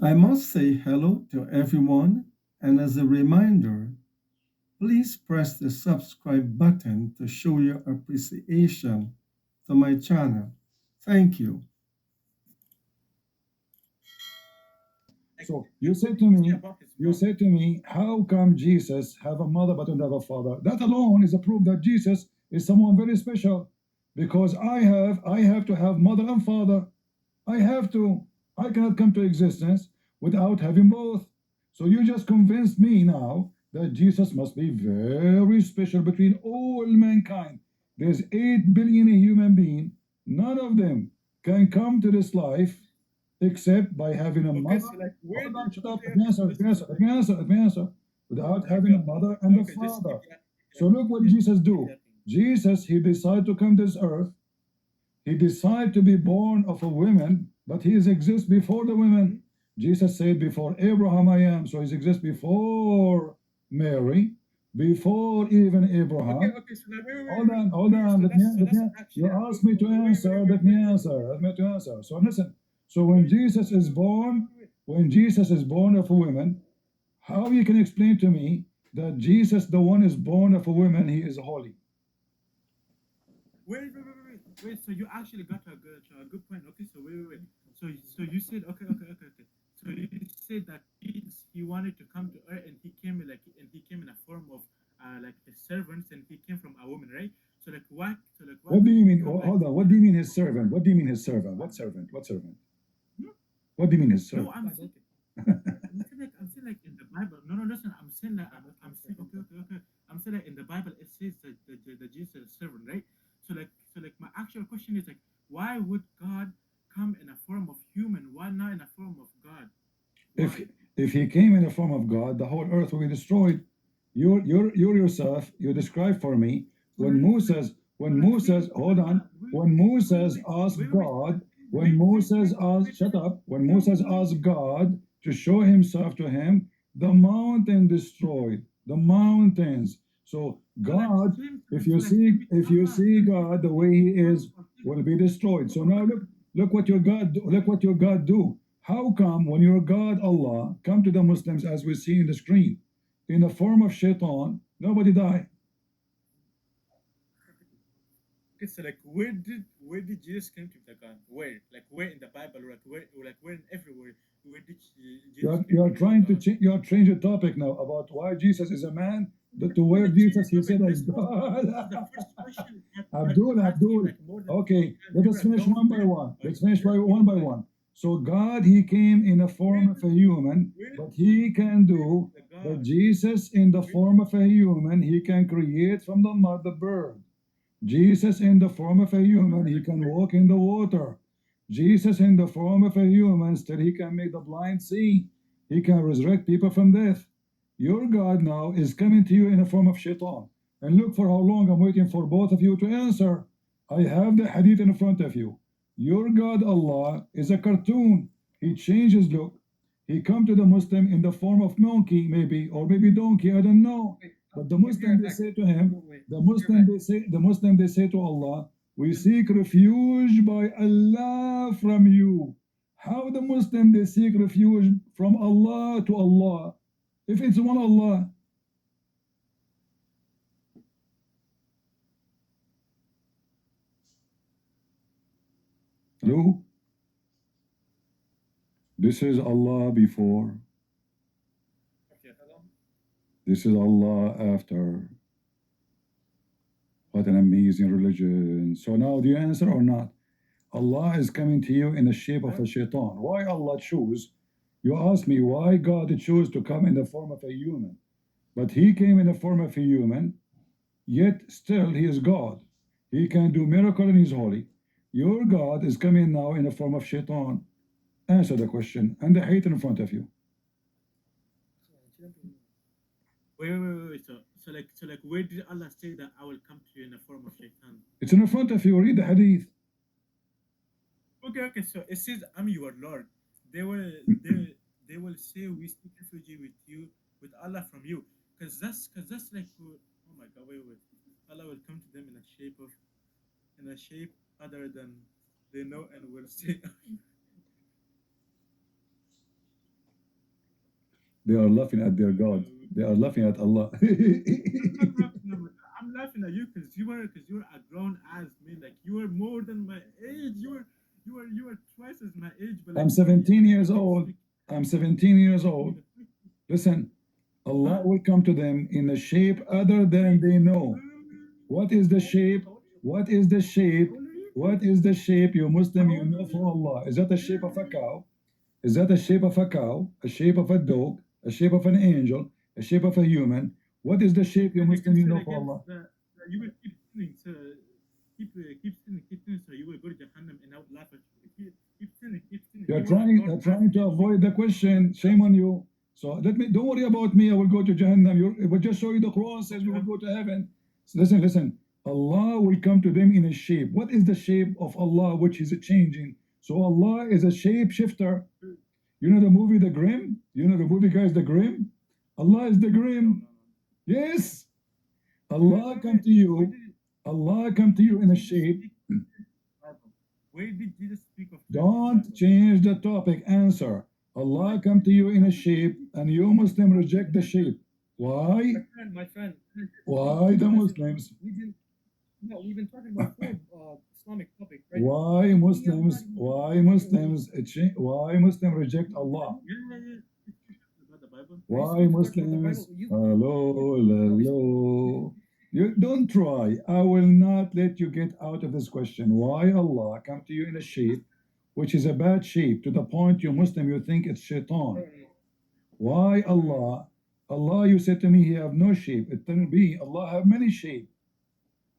I must say hello to everyone, and as a reminder, please press the subscribe button to show your appreciation to my channel. Thank you. So you say to me, how come Jesus have a mother but don't have a father? That alone is a proof that Jesus is someone very special, because I have to have mother and father. I have to. I cannot come to existence without having both. So you just convinced me now that Jesus must be very special between all mankind. There's 8 billion human beings. None of them can come to this life except by having a Okay, mother. so like where Hold did on, shut up. okay, Let me okay, answer. so Let me listen, answer. Let me answer. Let me answer. Without okay, having a mother and a okay, just father. keep So look what yeah, Jesus keep do. yapping. Jesus, he decided to come to this earth. He decided to be born of a woman, but he exists before the women. Jesus said, before Abraham I am. So he exists before Mary, before even Okay, Abraham. okay, so like Hold on, hold wait, on. so Let me. that's You actually a good asked me to answer. Let me answer. Let me to answer. So listen. So when Jesus is born, when Jesus is born of a woman, how you can explain to me that Jesus, the one is born of a woman, he is holy? wait. So you actually got a good point. Okay, so wait. So you said okay. So you said that he wanted to come to Earth and he came in a form of like his servants and he came from a woman, right? So like why What do you couldn't he mean? come like Hold on. What in do a you mean form his of servant? What do you mean his servant? What servant? What servant? hmm? What do you mean his No, servant? I'm saying like in the Bible. No, listen. I'm saying okay. I'm saying like in the Bible it says that Jesus is servant, right? So like my actual question is like, why would God come in a form of human? Why not in a form of God? If Why? if he came in the form of God, the whole earth will be destroyed. You yourself, you describe for me when Moses, hold on, when Moses asked God, when Moses asked, shut up, when Moses asked God to show himself to him, the mountain destroyed, the mountains. So God, if you see God the way he is, will be destroyed. So now look what your God look what your God do. How come when your God Allah come to the Muslims as we see in the screen in the form of shaitan, nobody die? Okay, so like where did Jesus came to the God? Where? Like where in the Bible? Like where in everywhere? Where did Jesus came You to are be a trying to God? change. You are changing the topic now about why Jesus is a man. To We're where gonna change Jesus the he topic. said as God. This was the first question that Abdul, you asked me Abdul. like more than Okay, times. let You're us a finish one by government one. or Let's finish by you're one by like one. So God, he came in the form of a human, but he can where did do. the But God? Jesus, in the Where did form of a human, he can create from the mud the bird. Jesus, in the form of a human, he can walk in the water. Jesus, in the form of a human, still he can make the blind see. He can resurrect people from death. Your God now is coming to you in the form of shaitan. And look for how long I'm waiting for both of you to answer. I have the hadith in front of you. Your God Allah is a cartoon. He changes look. He come to the Muslim in the form of monkey, maybe, or maybe donkey, I don't know. But the Muslim they say to him, the Muslim they say to Allah, we seek refuge by Allah from you. How the Muslim they seek refuge from Allah to Allah? If it's one Allah. Hello? This is Allah before. okay, hello? This is Allah after. What an amazing religion. So now do you answer or not? Allah is coming to you in the shape of a shaitan. Why Allah choose? You ask me why God chose to come in the form of a human. But he came in the form of a human, yet still he is God. He can do miracle and he's holy. Your God is coming now in the form of shaitan. Answer the question and the hate in front of you. So like where did Allah say that I will come to you in the form of shaitan? It's in front of you. Read the hadith. Okay. So it says, "I'm your Lord." They will they will say, "We seek refuge with you, with Allah from you," because that's like, oh my God, wait. Allah will come to them in a shape other than they know and will say, They are laughing at their God. They are laughing at Allah. I'm laughing at you because you're a grown ass man. Like you are more than my age. You are twice as my age. But like I'm 17 years old. I'm 17 years old. Listen, Allah will come to them in a shape other than they know. What is the shape? What is the shape? What is the shape, you Muslim, you know for Allah? Is that the shape of a cow? Is that the shape of a cow? A shape of a dog? A shape of an angel? A shape of a human? What is the shape, you Muslim, you know for Allah? You will keep sinning, so keep sinning, so you will go to Jahannam, and I would laugh at you. Keep sinning, keep sinning. You're trying to avoid the question. Shame on you. So don't worry about me. I will go to Jahannam. It will just show you the Quran says we will go to heaven. So listen. Allah will come to them in a shape. What is the shape of Allah which is changing? So Allah is a shape shifter. You know the movie The Grimm? You know the movie, guys, The Grimm? Allah is the Grimm. Yes. Allah come to you. Allah come to you in a shape. Where did Jesus speak of? Don't change the topic. Answer. Allah come to you in a shape, and you Muslim reject the shape. Why? My friend. Why the Muslims? We've been talking about four Islamic topics, right? Why Muslims? Why Muslims? Why Muslim reject Allah? Why Muslims? Hello. You don't try. I will not let you get out of this question. Why Allah come to you in a shape which is a bad shape to the point you Muslim you think it's shaitan? Why Allah? Allah, you said to me, He have no shape. It can be Allah have many shape.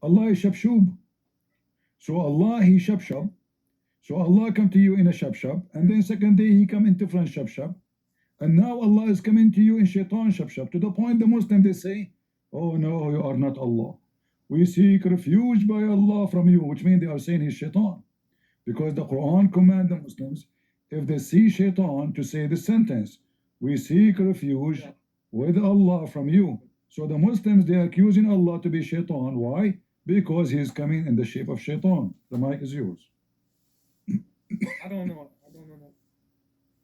Allah is Shabshub. So Allah, He Shabshab. So Allah come to you in a Shabshab, and then second day He come in different Shabshab. And now Allah is coming to you in Shaitan Shabshab. To the point the Muslim they say, oh no, you are not Allah. We seek refuge by Allah from you, which means they are saying He's Shaitan. Because the Quran command the Muslims, if they see Shaitan, to say this sentence, we seek refuge with Allah from you. So the Muslims, they are accusing Allah to be Shaitan. Why? Because He is coming in the shape of Shaitan. The mic is yours. I don't know.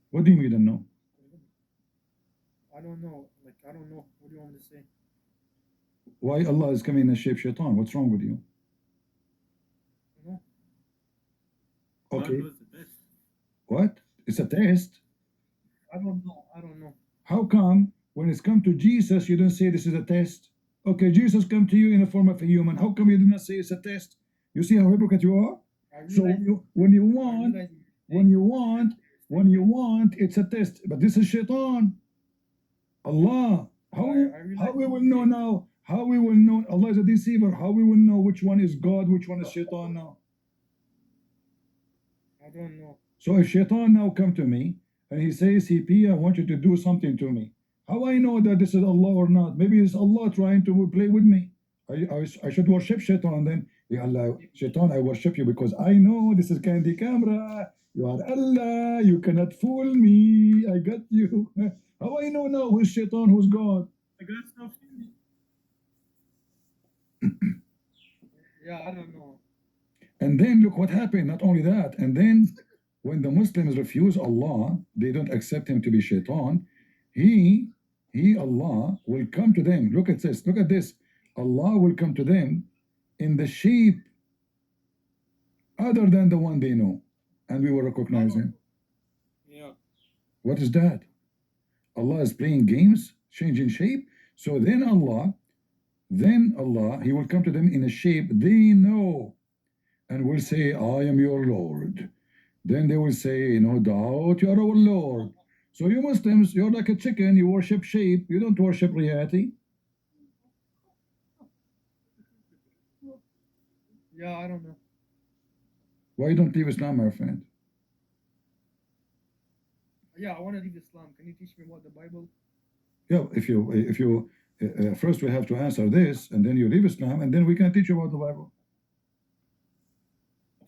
What do you mean you don't know? I don't know. Like, I don't know. What do you want me to say? Why Allah is coming in the shape Shaitan? What's wrong with you? No. Okay. What? It's a test. I don't know. How come when it's come to Jesus you don't say this is a test? Okay, Jesus come to you in the form of a human. How come you do not say it's a test? You see how hypocrite you are? So when you want, it's a test. But this is Shaitan. Allah. How we will know now? How we will know Allah is a deceiver? How we will know which one is God, which one is Shaitan now? I don't know. So if Shaitan now come to me and he says, CP, I want you to do something to me. How I know that this is Allah or not? Maybe it's Allah trying to play with me. I should worship Shaitan then. Ya Allah, Shaitan, I worship you because I know this is candy camera. You are Allah. You cannot fool me. I got you. How I know now who's Shaitan, who's God? Yeah, I don't know. And then look what happened. Not only that, and then when the Muslims refuse Allah, they don't accept Him to be Shaitan. He, Allah, will come to them. Look at this. Look at this. Allah will come to them in the shape other than the one they know, and we will recognize Him. Yeah. What is that? Allah is playing games, changing shape. So then Allah, He will come to them in a shape they know, and will say, I am your Lord. Then they will say, no doubt, you are our Lord. So you Muslims, you're like a chicken, you worship shape, you don't worship reality. Yeah, I don't know. Why you don't leave Islam, my friend? Yeah, I want to leave Islam. Can you teach me about the Bible? Yeah, if you first we have to answer this, and then you leave Islam, and then we can teach you about the Bible.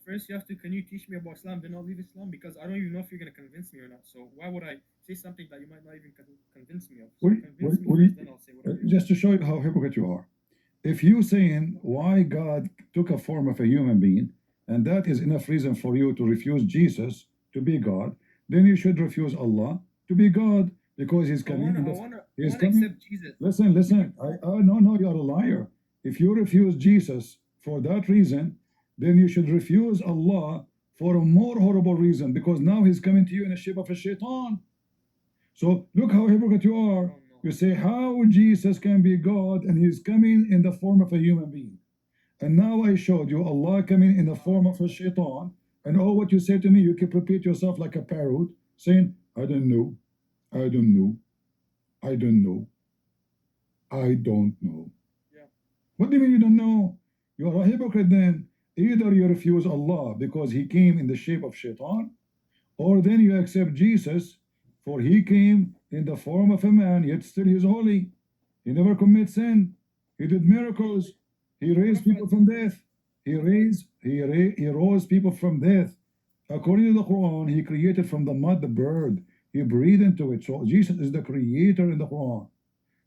First, can you teach me about Islam, then I'll leave Islam? Because I don't even know if you're going to convince me or not. So why would I say something that you might not even convince me of? So convince me first, then I'll say whatever. Just to show you how hypocrite you are. If you saying why God took a form of a human being, and that is enough reason for you to refuse Jesus to be God, then you should refuse Allah to be God, because he's I coming. wanna He's coming. accept Jesus. Listen. No, you are a liar. If you refuse Jesus for that reason, then you should refuse Allah for a more horrible reason, because now he's coming to you in the shape of a shaitan. So look how hypocrite you are. No. You say how Jesus can be God and he's coming in the form of a human being. And now I showed you Allah coming in the form of a shaitan, and all what you say to me, you can repeat yourself like a parrot, saying, I don't know, I don't know, I don't know, I don't know. Yeah. What do you mean you don't know? You are a hypocrite then. Either you refuse Allah because he came in the shape of shaitan, or then you accept Jesus, for he came in the form of a man, yet still he is holy. He never commits sin. He did miracles. He raised people from death. He rose people from death. According to the Quran, he created from the mud the bird. He breathed into it. So Jesus is the creator in the Quran.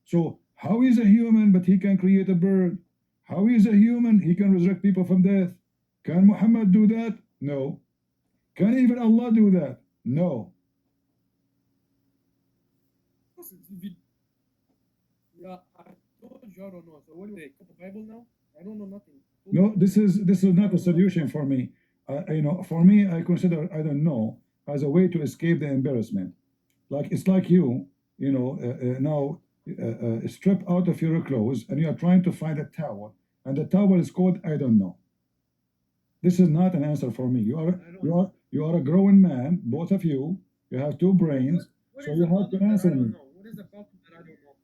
So how is a human but he can create a bird? How is a human he can resurrect people from death? Can Muhammad do that? No. Can even Allah do that? No. Yeah, I told you I don't know. So what do they cut the Bible now? I don't know nothing. No, this is not a solution for me. For me, I consider I don't know as a way to escape the embarrassment. Like it's like you now strip out of your clothes and you are trying to find a towel, and the towel is called I don't know. This is not an answer for me. You are a grown man, both of you. You have two brains, so you have to answer me. What is the problem that I don't know?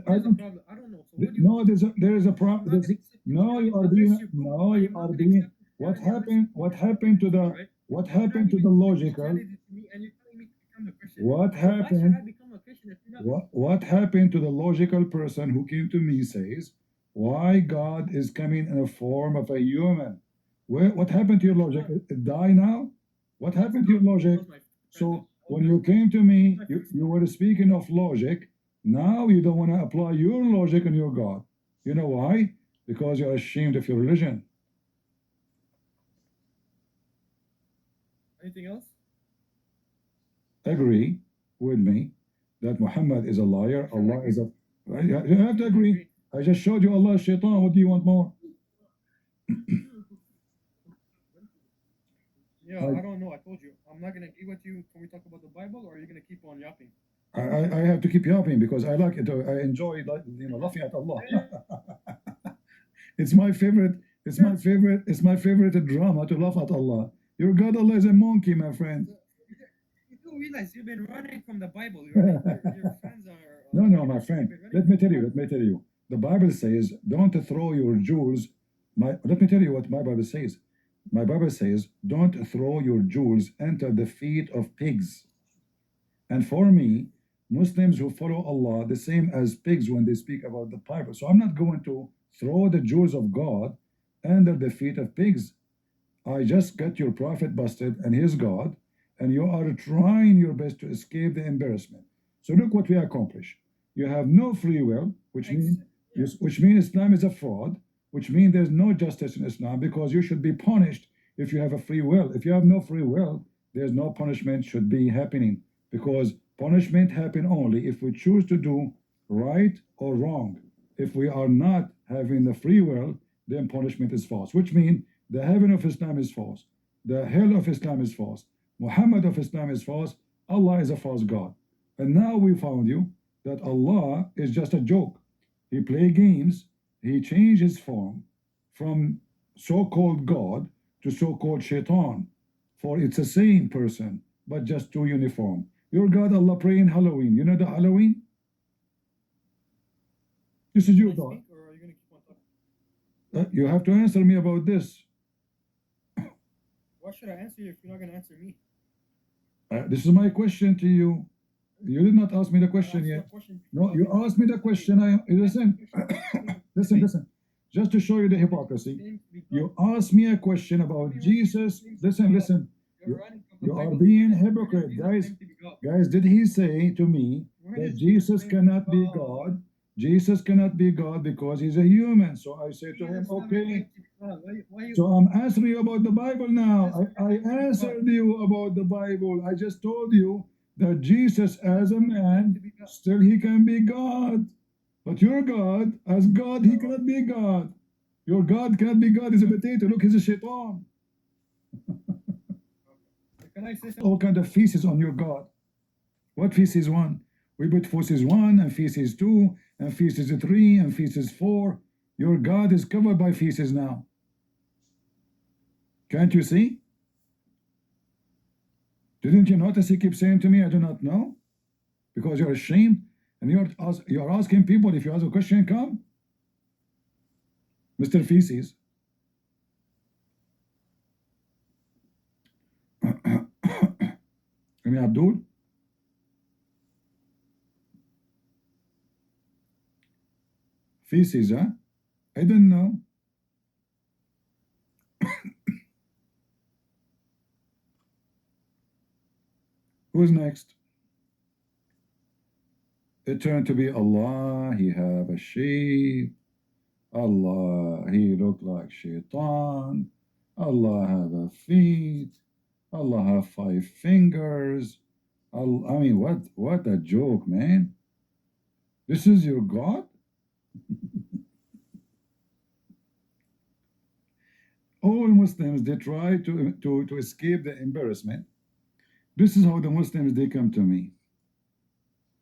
I don't. I don't know. So what do you No, there is a problem. No, you are being. No, you are being. What happened? What happened to the? What happened to the logical? What happened? What happened to the logical person who came to me says, why God is coming in a form of a human? What happened to your logic? It die now? What happened to your logic? So when you came to me, you were speaking of logic. Now you don't want to apply your logic on your God. You know why? Because you're ashamed of your religion. Anything else? Agree with me that Muhammad is a liar. Allah is a. You have to agree. I just showed you Allah is shaitan. What do you want more? Yeah, I don't know. I told you. I'm not going to agree with you when we talk about the Bible, or are you going to keep on yapping? I have to keep yapping because I like it. I enjoy laughing at Allah. It's my favorite. It's my favorite. It's my favorite drama to laugh at Allah. Your God Allah is a monkey, my friend. You do realize you've been running from the Bible. Your friends are. No, my friend. Let me tell you. The Bible says, "Don't throw your jewels." Let me tell you what my Bible says. My Bible says, "Don't throw your jewels under the feet of pigs." And for me, Muslims who follow Allah the same as pigs when they speak about the Bible. So I'm not going to throw the jewels of God under the feet of pigs. I just got your prophet busted and his God, and you are trying your best to escape the embarrassment. So look what we accomplish. You have no free will, which means Islam is a fraud, which means there's no justice in Islam, because you should be punished if you have a free will. If you have no free will, there's no punishment should be happening, because punishment happen only if we choose to do right or wrong. If we are not having the free will, then punishment is false, which means the heaven of Islam is false, the hell of Islam is false, Muhammad of Islam is false, Allah is a false God. And now we found you that Allah is just a joke. He play games, he changed his form from so-called God to so-called shaitan, for it's the same person, but just too uniform. Your God Allah pray in Halloween. You know the Halloween? This is your God. Or are you going to keep on talking? You have to answer me about this. Why should I answer you if you're not going to answer me? This is my question to you. You did not ask me the question yet. No, you asked me the question. Listen. Just to show you the hypocrisy. You asked me a question about Jesus. Listen. You are being hypocrite, guys. Guys, did he say to me that Jesus cannot be God? Jesus cannot be God because he's a human. So I say to him, okay. So I'm answering you about the Bible now. I answered you about the Bible. I just told you that Jesus as a man, still he can be God. But your God, as God, he cannot be God. Your God cannot be God. He's a potato. Look, he's a shaitan. Can I say something? All kind of feces on your God. What feces 1? We put feces 1 and feces 2 and feces 3 and feces 4. Your God is covered by feces now. Can't you see? Didn't you notice he keeps saying to me, I do not know? Because you're ashamed and you're asking people, if you ask a question, come. Mr. Feces. Any Abdul? Feces, huh? I didn't know. Who's next? It turned to be Allah, he have a sheep. Allah, he look like shaitan. Allah have a feet. Allah have 5 fingers. I mean, what a joke, man. This is your God? All Muslims, they try to escape the embarrassment. This is how the Muslims, they come to me.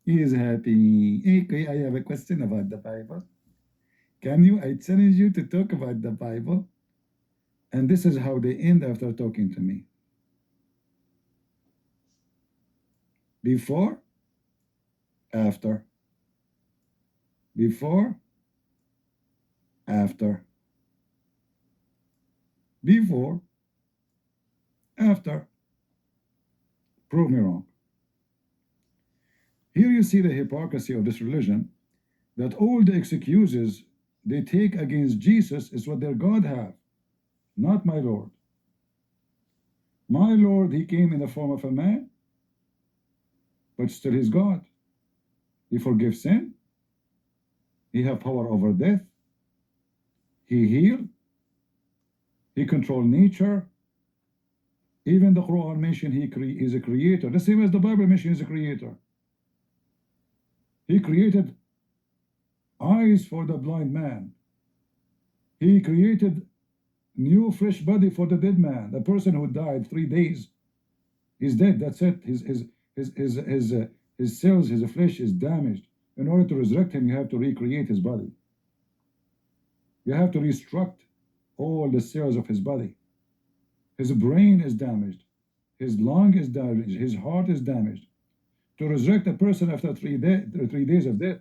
He is happy. Okay, I have a question about the Bible. I challenge you to talk about the Bible? And this is how they end after talking to me. Before, after. Before, after. Before, after. Prove me wrong. Here you see the hypocrisy of this religion, that all the excuses they take against Jesus is what their God have, not my Lord. My Lord, he came in the form of a man, but still he's God. He forgives sin. He have power over death. He heal. He control nature. Even the Quran mention he is a creator, the same as the Bible mentions he's a creator. He created eyes for the blind man. He created new fresh body for the dead man. The person who died 3 days, he's dead. That's it. His cells, his flesh is damaged. In order to resurrect him, you have to recreate his body. You have to restruct all the cells of his body. His brain is damaged. His lung is damaged. His heart is damaged. To resurrect a person after 3 days of death,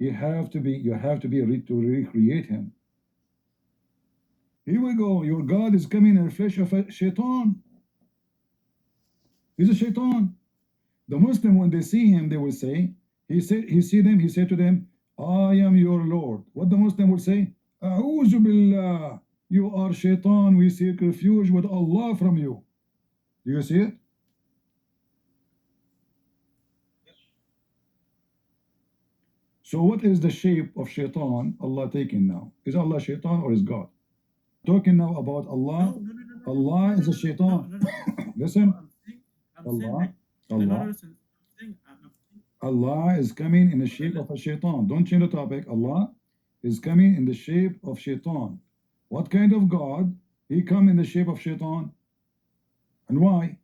you have to recreate him. Here we go. Your God is coming in the flesh of a shaitan. He's a shaitan. The Muslim, when they see him, they will say, he said to them, I am your Lord. What the Muslim will say? A'udhu billah. You are shaitan. We seek refuge with Allah from you. Do you see it? So what is the shape of shaitan Allah taking now? Is Allah shaitan or is God? Talking now about Allah. No. Allah is a shaitan. No. Listen. I'm Allah. saying, Allah is coming in the shape of a shaitan. Don't change the topic. Allah is coming in the shape of shaitan. What kind of God? He come in the shape of shaitan. And why?